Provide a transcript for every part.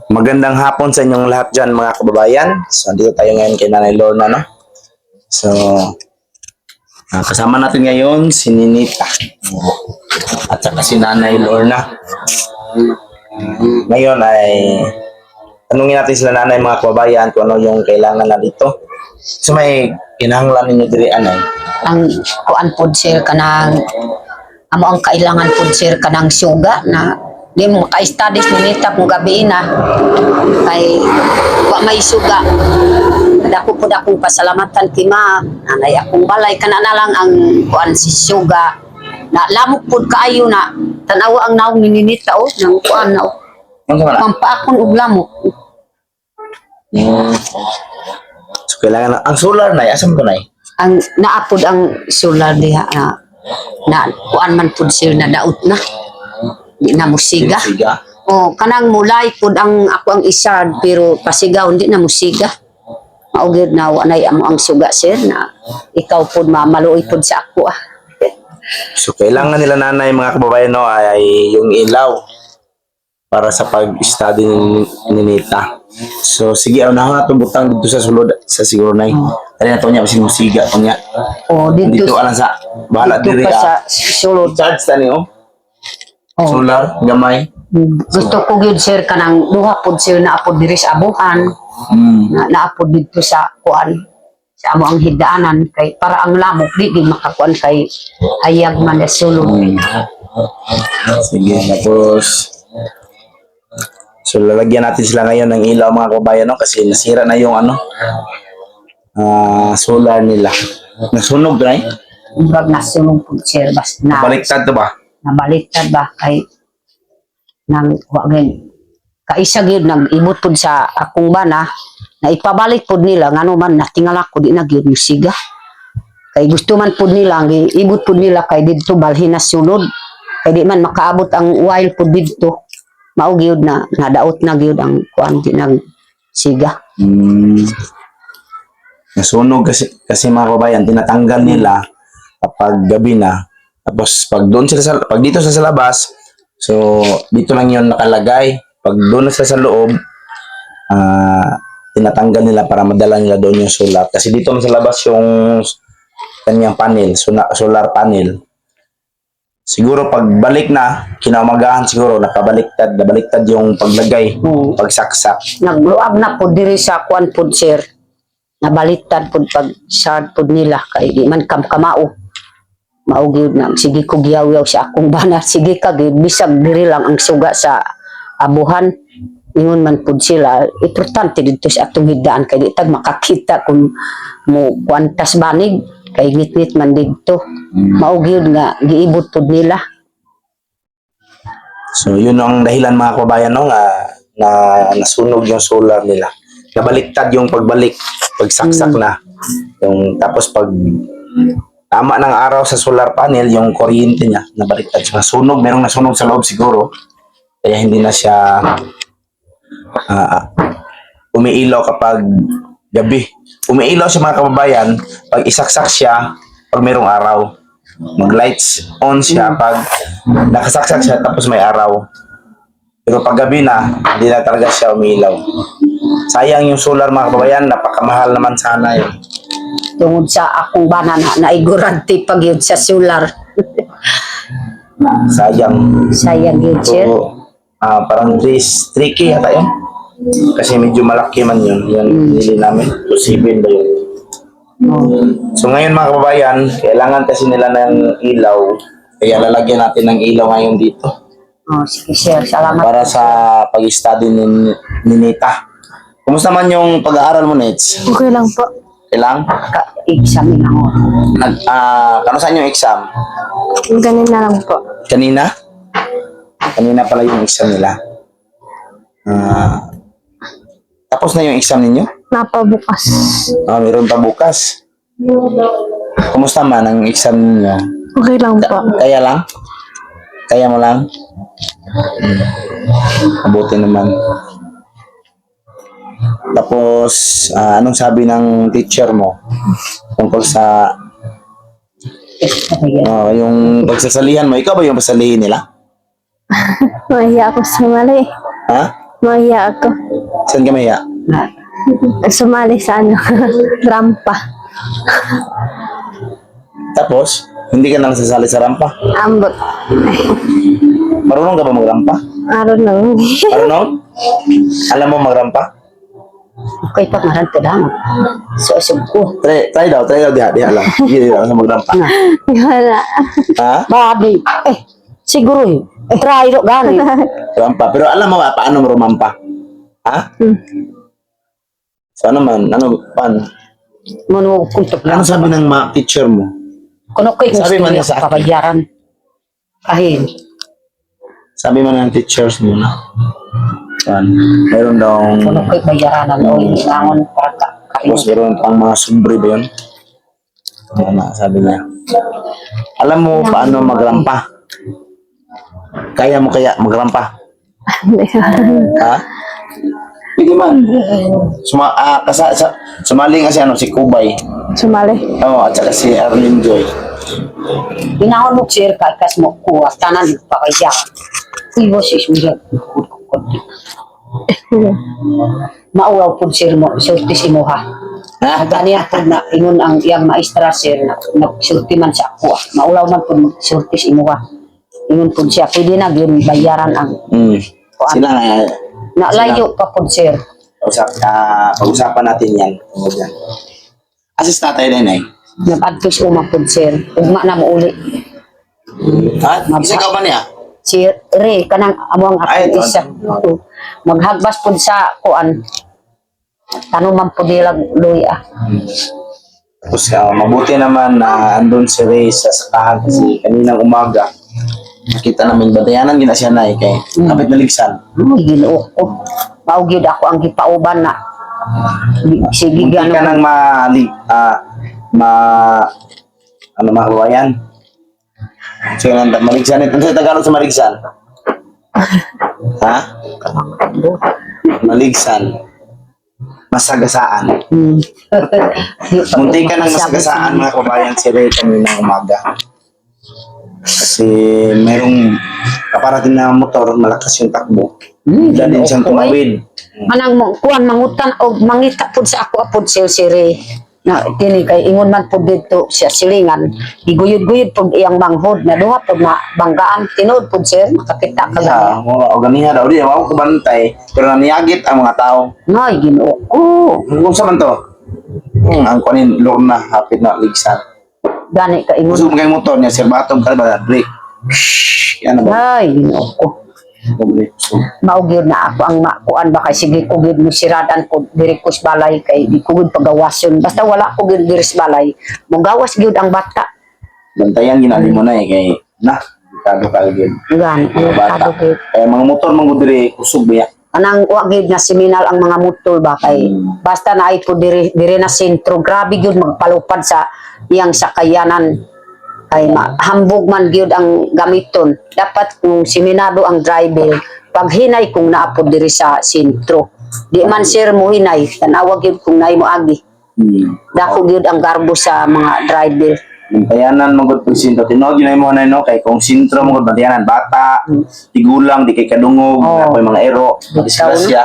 Magandang hapon sa inyong lahat dyan mga kababayan. So, dito tayo ngayon kay Nanay Lorna, no? So, kasama natin ngayon si Ninita at saka si Nanay Lorna. Ngayon ay tanungin natin sila nanay mga kababayan kung ano yung kailangan na dito. So, may kinahanglan ninyo diri anay. Ang kuan pod sir kanang amo ang kailangan pod sir kanang suga na di mo maka-studies ni nita kung gabi na kay wa may suga. Dako pod akong pasalamatan kay ma'am anay akong balay kana na lang ang kuan si suga na lamok pod kaayo na tan-awa ang naong ni nita o nang kuan na Ano ba na? pampaakon og lamok. So, kailangan na. Ang solar na, asan ko na Ang naapod ang solar diha na kuan man pod sir na daot na di na musiga. Siga. O kanang mulay pod ang ako ang isad pero pasigaw hindi na musiga. Maugid na wanay amo ang suga sir na ikaw pod mamaluoy pod sa ako ah. So, kailangan nila nanay mga kababayan no, ay yung ilaw para sa pag-study ni Nita. So, sige, unahan na itong butang dito sa sulod sa siguro na Tali na ito niya, kasi musiga ito niya. O Dito alam sa, bahala dito diri pa sa ah. sulod. Charge ta niyo. O, Solar, gamay. gusto ko gyud sir kanang duha pod sir na apod diri sa abuhan na naapod dito sa kuan sa amo ang higdaanan kay para ang lamok di makakuan kay ayag man na sulod. Sige, tapos so lalagyan natin sila ngayon ng ilaw mga kababayan no, kasi nasira na yung solar nila. Nasunog na Murag nasulong po sir bas na Baliktad to ba? nabaliktad ba kay nang wagin kaisa gyud nag-ibot pud sa akong bana na ipabalik pud nila ngano man natingala ko di na gyud musiga kay gusto man pud nila ibot pud nila kay didto balhin na sulod kay di man makaabot ang while pud didto mao gyud na nadaot na gyud ang kuan di nag siga. Nasunog kasi mga kababayan, tinatanggal nila kapag gabi na. Tapos pag doon sila pag dito sa labas, so dito lang 'yon nakalagay. Pag doon na sila sa loob, tinatanggal nila para madala nila doon yung solar. Kasi dito sa labas yung kanyang panel, solar panel. Siguro pag balik na, kinaumagahan siguro nabaliktad yung paglagay, pagsaksak. Nagluab na pud diri sa kuan pud sir nabaliktad pud pag shard pud nila kay di man kamao mao gyud na sige ko giyaw sa akong bana sige ka gyud bisag diri lang ang suga sa abuhan ingon man pud sila importante dito sa atong higdaan kay di tag makakita kung mo kwantas banig kay ngit-ngit man didto mao gyud nga giibot pud nila. So yun ang dahilan mga kababayan no, na nasunog yung solar nila. Nabaliktad yung pagsaksak na. Yung tapos pag tama ng araw sa solar panel, yung kuryente niya nabaliktad siya. Nasunog, merong nasunog sa loob siguro. Kaya hindi na siya umiilaw kapag gabi. Umiilaw siya mga kababayan pag isaksak siya pag merong araw. Mag-lights on siya pag nakasaksak siya tapos may araw. Pero pag gabi na, hindi na talaga siya umiilaw. Sayang yung solar mga kababayan, napakamahal naman sana yun. Tungod sa akong bana na naigurante pag yun sa solar. Sayang. Sayang yun sir. So, parang 3K yata yun. Kasi medyo malaki man yun. Yan, hindi namin. Posible ba yun? So ngayon mga kababayan, kailangan kasi nila ng ilaw. Kaya lalagyan natin ng ilaw ngayon dito. Oh, sige sir, salamat. Para sa pag-study ni Nita. Kumusta man yung pag-aaral mo, Nets? Okay lang po. Kailang? Exam na ako. Kamusta yung exam? Ganun na lang po. Kanina? Kanina pala yung exam nila. Tapos na yung exam ninyo? Napabukas. Meron pa bukas. Kumusta man ang exam ninyo? Okay lang po. Kaya lang? Kaya mo lang? Mabuti naman. Tapos, anong sabi ng teacher mo tungkol sa yung pagsasalihan mo? Ikaw ba yung pasalihin nila? Mahiya ako sa mali. Ha? Maya ako. Saan ka maya? Na, Sumali sa ano, rampa. Tapos, hindi ka nang sasali sa rampa. Ambot. Marunong ka ba magrampa? Araw lang. Marunong? Alam mo magrampa? okay pa nga rin po lang. So ko. Try daw, diha lang. Hindi daw sa magrampa. Wala. Ha? Babi. Siguro yun. Try ro gani. Rampa. Pero alam mo ba paano rumampa? Ha? So ano man? Paano? Manuwag kuntok Ano lang. sabi ng teacher mo? Kuno ko'y Sabi gusto man niya niya sa akin. kabayaran. Kahit. Sabi mo ng teachers mo na. Meron daw, Kuno ko'y bayaranan o ilangon para tapos meron pang mga sobre ba yun? Ano, sabi niya. Alam mo paano magrampa? Kaya mo kaya magrampa? Ha? Pwede man. Sumali nga si, si Kubay. Sumali. Oh, at saka si Arlene Joy. Binangon mo sir kay kas mo kuha tanan pa kaya. Iwas is mo. Mauwaw po sir mo, sulti si mo ha. Ha? Ganiya po na ingon ang iyang maestra sir na nagsulti man sa ako. Maulaw man po sulti si mo ha. Ingon po siya, pwede na yun bayaran ang Sila nga, nalayo pa po sir. pag-usapan natin yan. Tungkol yan. Asis tatay din eh. Nag-advise umang po sir. Ugma na mo uli. Ha? Isa ka ba niya? Si Re, kanang among Ay, ako isa. Maghagbas po sa kuan. Tanuman po nilang luya. Tapos mabuti naman na andun si Ray sa sakahan kasi kaninang umaga nakita namin batayanan gina siya na kay kapit naligsan. Ay, ginoo ko. Maugid ako ang gipauban na. Sige, Hindi ka gano'n. nang ano makabayan. So yun, maligsan ito sa Tagalog sa maligsan. Ha? Maligsan. Masagasaan. Munti ka ng masagasaan mga kabayan si Ray kaninang umaga. Kasi merong kaparating na motor, malakas yung takbo. Bigla din siyang tumawid. Manang kuan mangutan o mangita pud sa ako apod sir na kini kay ingon man pud dito siya silingan iguyod-guyod pud iyang manghod na duha pud na banggaan tinud pud sir makakita ka Kaya, o ganiha daw di, ako kubantay, pero naniyagit ang mga tao. Nay Ginoo ko Kung sa man to? Ang kunin, Lorna, hapit na ligsan. gani ka ingon Gusto mo kayong motor niya, sir, batong ka ba, break. Yan na ba? Ay Ginoo ko Break. maugyod na ako ang makuan ba kay sige kugid mo siradan ko diri ko sa balay kay di kugid pagawason basta wala ko gid diri sa balay mo gawas gyud ang bata Bantayan, ginali mo na eh, kay, kado ka agad. gani Mga bata. kadugid Kaya mga motor, mga diri, kusog ba yan? anang wagid na seminal ang mga motor ba kay basta na ay po diri na sentro grabe gyud magpalupad sa iyang sakayanan ay hambog man gyud ang gamiton dapat kung seminado ang driver pag hinay kung naapod diri sa sentro di man sir mo hinay tanawa gyud kung nay mo agi dako gyud ang garbo sa mga driver Bantayanan, mga pag sintro. Tinod, yun ay mo na no, kay kung sintro, mga bantayanan, bata, tigulang, di kay kadungog, Oh. ako'y mga ero, disgrasya.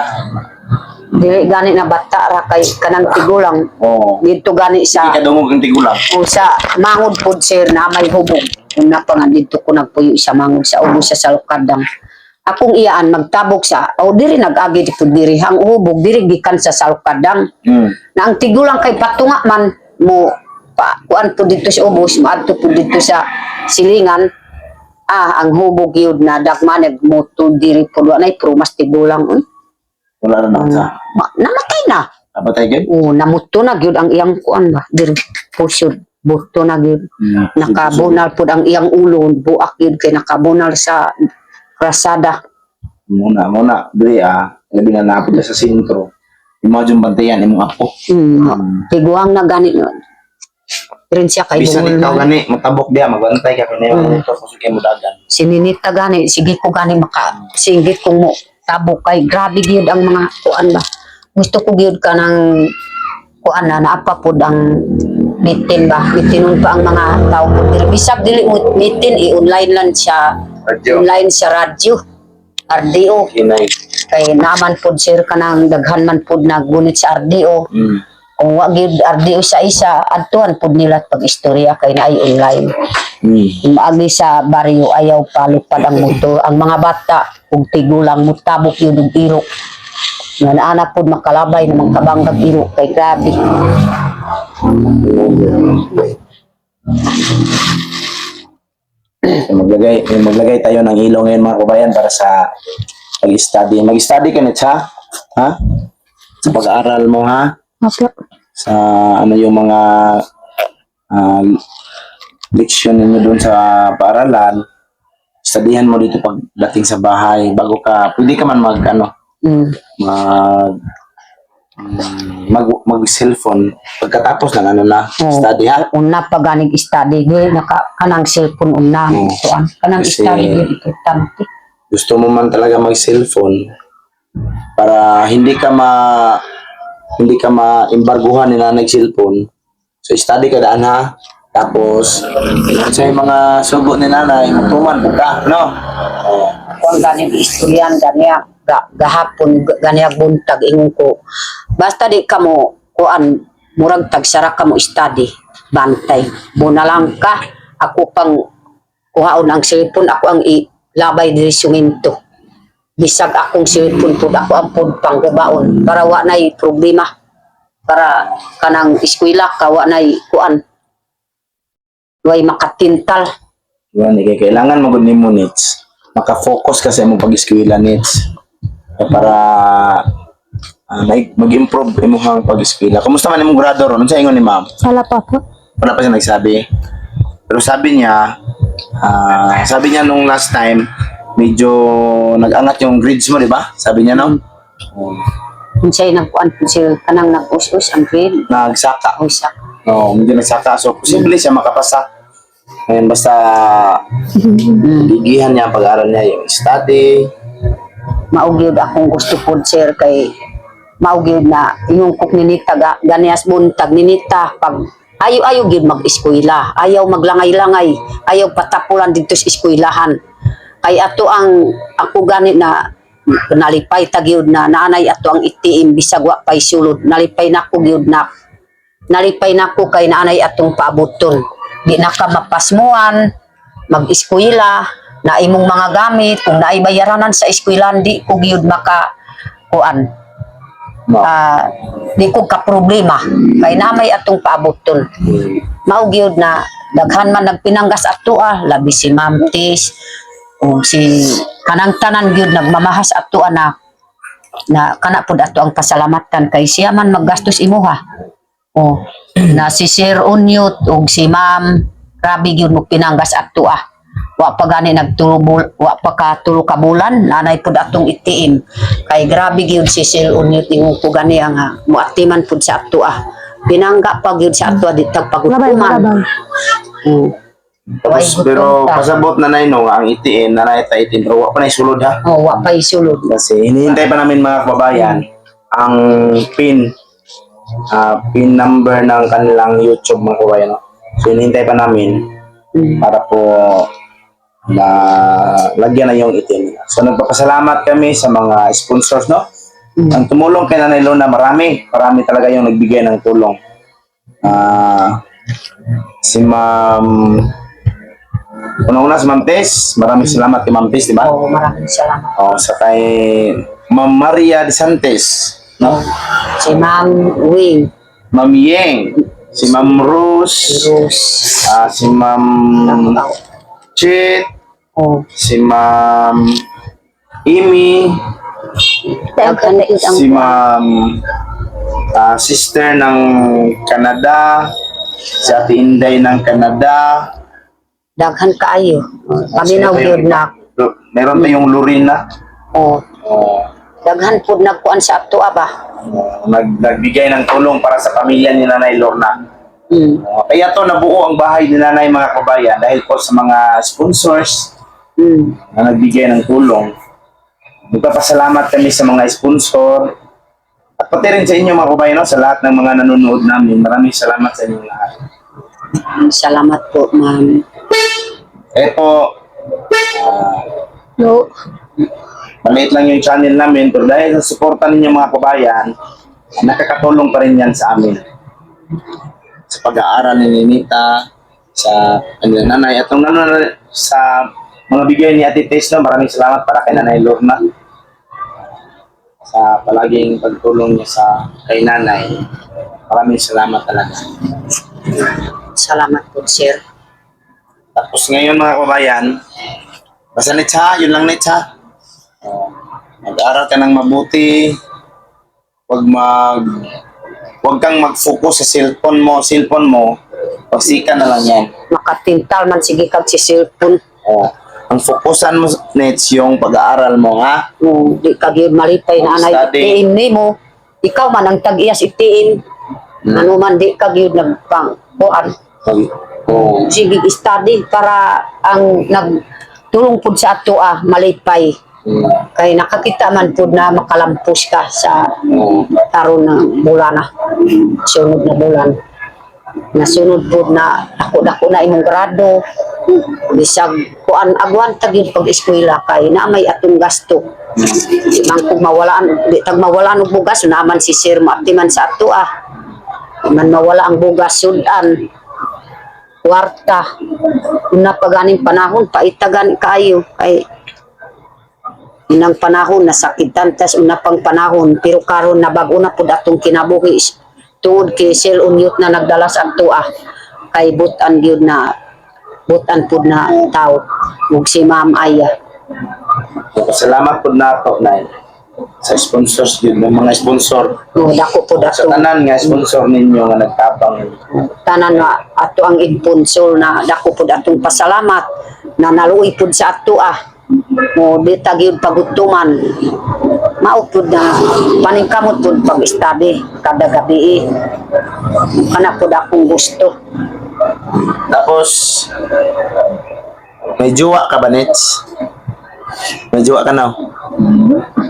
dili gani na bata ra kay kanang tigulang Oo. dito gani Di sa kadungog ang tigulang. o sa mangod pod sir na may hubog una pa nga dito ko nagpuyo sa mangod sa ulo sa salukadang akong iyaan magtabok sa o diri nag-agi dito diri ang hubog diri gikan sa salukadang na ang tigulang kay patunga man mo pa kuan po dito sa ubos maadto po dito sa silingan ang hubog yun na dagmanag mo to diri po nay pro mas tigulang Wala na sa. namatay na Nabatay ka? namuto na gyud ang iyang kuan ba diri pusod buto na gyud nakabunal pud ang iyang ulo buak gyud kay nakabunal sa krasada Muna. Diri labi na napod sa sintro. Imagine bantayan, imong apo. tiguang na gani rin siya kay Bisan bungol ikaw man. gani, matabok diya, magbantay ka, kanya yung ito, kasi kayo mo dagan. Sininita gani sige ko gani maka singgit kong mo tabok kay grabe gyud ang mga kuan ba gusto ko gyud ka ng kuan na naapa pud ang mitin ba mitinon pa ang mga tao po diri bisag dili mo mitin i-online lang siya Radyo. online sa radyo RDO Hinay. kay naman pod sir kanang daghan man pod nagunit sa RDO. Kung wa gyud RDO sa isa, adtuan pod nila pag-istorya kay naay online. Maagi sa baryo ayaw palupad ang motor. Ang mga bata ug tigulang mutabok yun og irok. Nga naana pod makalabay ng mga kabanggag irok kay grabe. Maglagay tayo ng ilaw ngayon mga kabayan para sa pag-study. Mag-study ka nit ha? Ha? Sa pag-aaral mo ha? Opo. Sa ano yung mga leksyon ninyo doon sa paaralan. Studyhan mo dito pagdating sa bahay bago ka, pwede ka man mag mag-cellphone pagkatapos ng ano na study ha. Una pa ganig study gyud kanang cellphone una kuan kanang Kasi- study gyud importante. Gusto mo man talaga mag-cellphone para hindi ka ma-embarguhan ni nanay cellphone. So study ka daan ha. Tapos sa mga sugo ni nanay, tuman ka, no? Kung ganig istoryan ganiya gahapon ganiya buntag ingon ko. Basta di kamo kuan murag tagsara kamo study bantay. Buna lang ka ako pang kuhaon ang cellphone ako ang ilabay diri suminto. Bisag akong cellphone pud ako ang pud panggubaon para wa nay problema. Para kanang eskwela ka wa nay kuan. Way makatintal. Yan, kailangan magud nimo nits. Maka-focus ka sa imong pag-eskwela nits. Para mag-improve imong pag-eskwela. Kumusta man imong grado ron? Ano sa ingon ni ma'am? Wala pa po. Wala pa siya nagsabi. Pero sabi niya nung last time, medyo nag-angat yung grades mo, di ba? Sabi niya, no? Unsay nagkuan pud sila kanang nag-us-us ang grade. Nagsaka. Usa. No, medyo nagsaka. So, posible siya makapasa. Ngayon, basta gigihan niya ang pag-aaral niya, yung study. Maugyod akong gusto pod sir kay maugyod na yung kuk ninita ganias buntag ninita pag ayo gyud mag-eskwela, ayaw maglangay-langay, ayaw patapulan dito sa eskwelahan. Kay ato ang ako gani na nalipay tagyod na naanay ato ang itiim bisag wa pay sulod, nalipay nako gyud na. Nalipay nako kay naanay atong paabuton. Di na ka mapasmuan, mag-eskwela, na imong mga gamit, kung naay bayaranan sa eskwelahan, di ko gyud maka kuan. No. Di ko ka problema kay namay atong paabuton. Mao gyud na daghan man nagpinanggas ato labi si Ma'am Tis o si kanang tanan gyud nagmamahas ato na kana pud ato ang pasalamatan kay siya man maggastos imuha. Oh, na si Sir Unyot ug si Ma'am grabe gyud mo pinanggas ato wa pa gani nagtulubol wa pa ka tulo ka bulan nanay pud atong itiim kay grabe gyud si Sir Unyot ingon ko gani ang muatiman pud sa ato pinangga pa gyud sa ato ditag pagutuman. Pero pasabot na no, ang itiin, nanay ta itiin, pero wa pa na isulod ha. Oh, wa pa isulod. Kasi hinihintay pa namin mga kababayan ang pin number ng kanilang YouTube mga kababayan. No? So hinihintay pa namin para po na lagyan na yung itim. So nagpapasalamat kami sa mga sponsors, no? Ang tumulong kay Nanay Lorna, marami talaga yung nagbigay ng tulong. Si Ma'am Una-una si Ma'am Tess, maraming salamat kay Ma'am Tess, di ba? Oh, maraming salamat. Sa kay Ma'am Maria De Santes, no? Si Ma'am Wing, Ma'am Yeng, si Ma'am Rose, Rose, si Ma'am Chit, si Ma'am Amy, daghan na ang si Ma'am sister ng Canada, si Ate Inday ng Canada. daghan kaayo. Paminaw gyud na. Meron tayong Lorena. Oh, daghan pud nagkuan sa ato ba. Nagbigay ng tulong para sa pamilya ni Nanay Lorna. Kaya to nabuo ang bahay ni Nanay mga kabayan dahil po sa mga sponsors na nagbigay ng tulong. Magpapasalamat kami sa mga sponsor at pati rin sa inyo mga kabayan, no, sa lahat ng mga nanonood namin. Maraming salamat sa inyo lahat. Salamat po, ma'am. Ito, No. maliit lang yung channel namin, pero dahil sa suporta ninyo mga kabayan, nakakatulong pa rin yan sa amin. Sa pag-aaral ni Ninita, sa kanyang nanay, at ang nanay sa mga bigay ni Ate Tess, no, maraming salamat para kay Nanay Lorna sa palaging pagtulong niya sa kay Nanay. Maraming salamat talaga. Salamat po, sir. Tapos ngayon mga kabayan, basta net ha, yun lang net ha. Mag-aral ka ng mabuti. Huwag kang mag-focus sa cellphone mo, pagsika na lang yan. Makatintal man sige kag si cellphone. Oh. Ang fokusan mo nets yung pag-aaral mo ha. Di kag yun malipay na anay Study. itiin nimo. Ikaw man ang tag-iyas itiin. Ano man di kag yun nagpang kuan. Oh. Sige study para ang nagtulong pud sa ato malipay. Kay nakakita man pud na makalampos ka sa taron na bulan na. Sunod na bulan. Nasunod po na dako na imong grado. Bisag kuan agwan tagid pag eskwela kay na may atong gasto. Di man kung mawalaan, di tag mawalaan og bugas naman si sir maaptiman sa ato Di man mawala ang bugas sudan. Kwarta. Una pa ganing panahon paitagan kayo kay inang panahon nasakitan tas una pang panahon pero karon nabago na pud atong kinabuhi tuod kay Sel Unyot na nagdala sa ato kay butan gyud na butan pud na tao ug si Ma'am Aya. Salamat po na to na sa sponsors yun, ng mga sponsor. Dako pud Sa ato tanan nga sponsor ninyo nga nagtapang. tanan na ato ang imponsor na dako pud atong pasalamat na naluoy pud sa ato mo di tagyud pagutuman mao pud na paningkamot pud pag-study kada gabi kana pud akong gusto. Tapos, may jowa ka ba, Nets? May jowa ka na?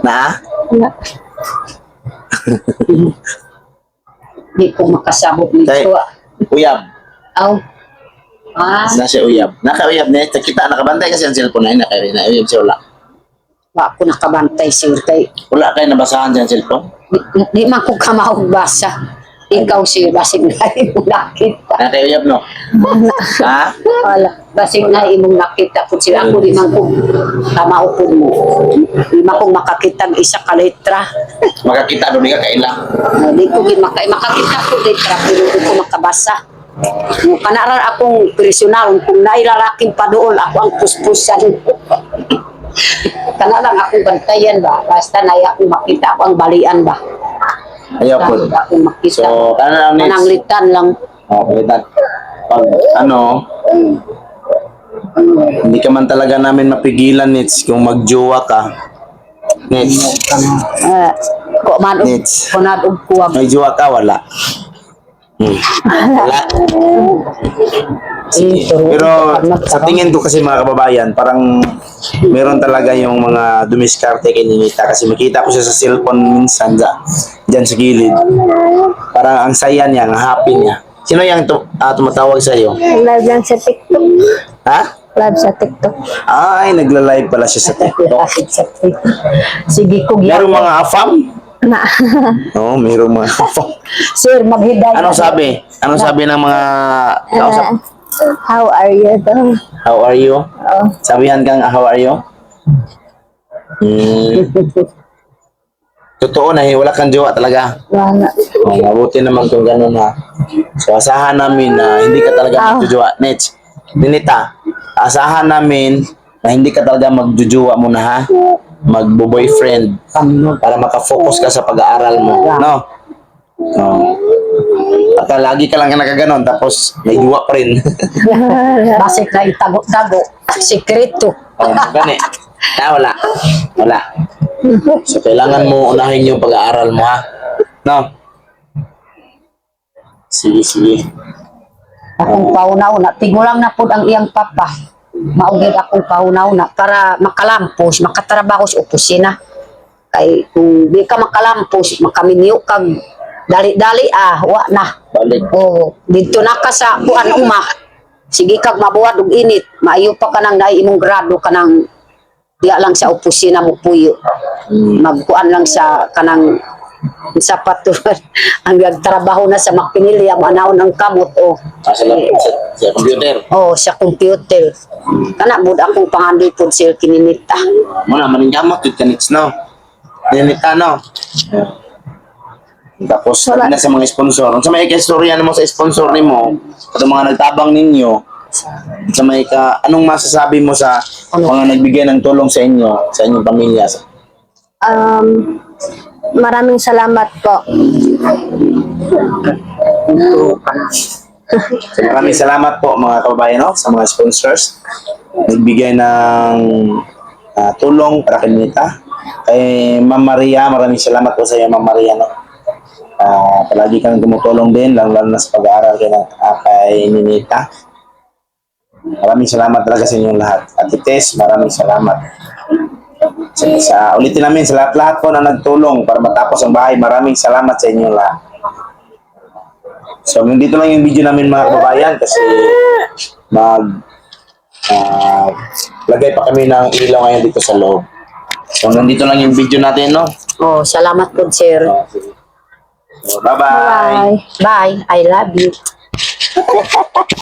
Na? Wala. Di ko makasabot nito Kay, uyab. aw Na siya uyab. Naka-uyab, Nets. Kita, nakabantay kasi ang cellphone na yun. Naka-uyab siya, wala. wa ko nakabantay sir kay Wala kayo nabasahan siya ang cellphone? di man ko kamaog basa. Ikaw sir basig na imong nakita. Naka-uyab, no? Ha? Wala basig na imong nakita pud sila ako di man ko kamaog pud mo. Di man ko makakita og isa ka letra. Makakita doon ka kaila. Di ko gid makakita ko letra pero di ko makabasa. Mo kanaran akong personal kung naay lalaking paduol ako ang puspusan. Kana lang akong bantayan ba basta naay akong makita ako ang balian ba. Ayaw po. Akong makita. So, ano lang, Nets? Mananglitan lang. Okay, pag hindi ka man talaga namin mapigilan, Nets, kung magjowa ka. Nets, Ko man og Nets. kunad og kuwag. may jowa ka, wala. Wala. Sige. Pero sa tingin ko kasi mga kababayan, parang meron talaga yung mga dumiskarte kay Ninita kasi makita ko siya sa cellphone minsan dyan sa gilid. Parang ang saya niya, ang happy niya. Sino yung tumatawag sa iyo? Live lang sa TikTok. Ha? Live sa TikTok. Ay, nagla-live pala siya sa TikTok. Sige ko Merong mga afam? Na. Oo, merong mga afam. Sir, maghidayat. Anong sabi? Anong sabi ng mga kausap? How are you daw? How are you? Oh. Sabihan kang, how are you? Totoo na, wala kang jowa talaga. Wala. Oh, mabuti naman kung gano'n ha. So, asahan namin na hindi ka talaga magjujuwa. Nets, Ninita, asahan namin na hindi ka talaga magjujuwa muna ha. Magbo-boyfriend para makafocus ka sa pag-aaral mo. No? No. Baka lagi ka lang nakaganon tapos may juwa pa rin. Basik na itago-tago. Sikreto. Oh, gani. Wala. Wala. So, kailangan mo unahin yung pag-aaral mo, ha? No? Sige, sige. Akong paunaw-na. Tigulang na po ang iyang papa. Maugid akong paunaw-na para makalampos, makatrabaho sa opisina. Kay kung di ka makalampos, makaminyo kag dali-dali wa na. Balik. Oo, dito na ka sa kuan uma. Sige kag mabuhat og init, maayo pa ka nang naay imong grado ka nang Diya lang sa opisina mo puyo. Magkuan lang sa kanang sapato. Ang nagtrabaho na sa makinili, ang anaon ang kamot. Sa computer. Sa computer. Kana bud akong pangandoy pod sir kininita. Muna, maningkamot yung kanits, no? Ninita, no? Tapos, sabi na sa mga sponsor. Sa may ka-istorya mo sa sponsor ni mo, sa mga nagtabang ninyo, sa may anong masasabi mo sa mga nagbigay ng tulong sa inyo, sa inyong pamilya? Maraming salamat po. So, maraming salamat po mga kababayan, no? Sa mga sponsors. Nagbigay ng tulong para kay Ninita. Kay Ma'am Maria, maraming salamat po sa iyo, Ma'am Maria, no? Palagi kang tumutulong din, lalo na sa pag-aaral kay Ninita. Maraming salamat talaga sa inyong lahat. Ate Tess, maraming salamat. Ulitin namin sa lahat-lahat po na nagtulong para matapos ang bahay. Maraming salamat sa inyong lahat. So, nandito lang yung video namin mga kababayan kasi lagay pa kami ng ilaw ngayon dito sa loob. So, nandito lang yung video natin, no? Salamat pod sir. So, bye-bye! Bye. Bye. I love you.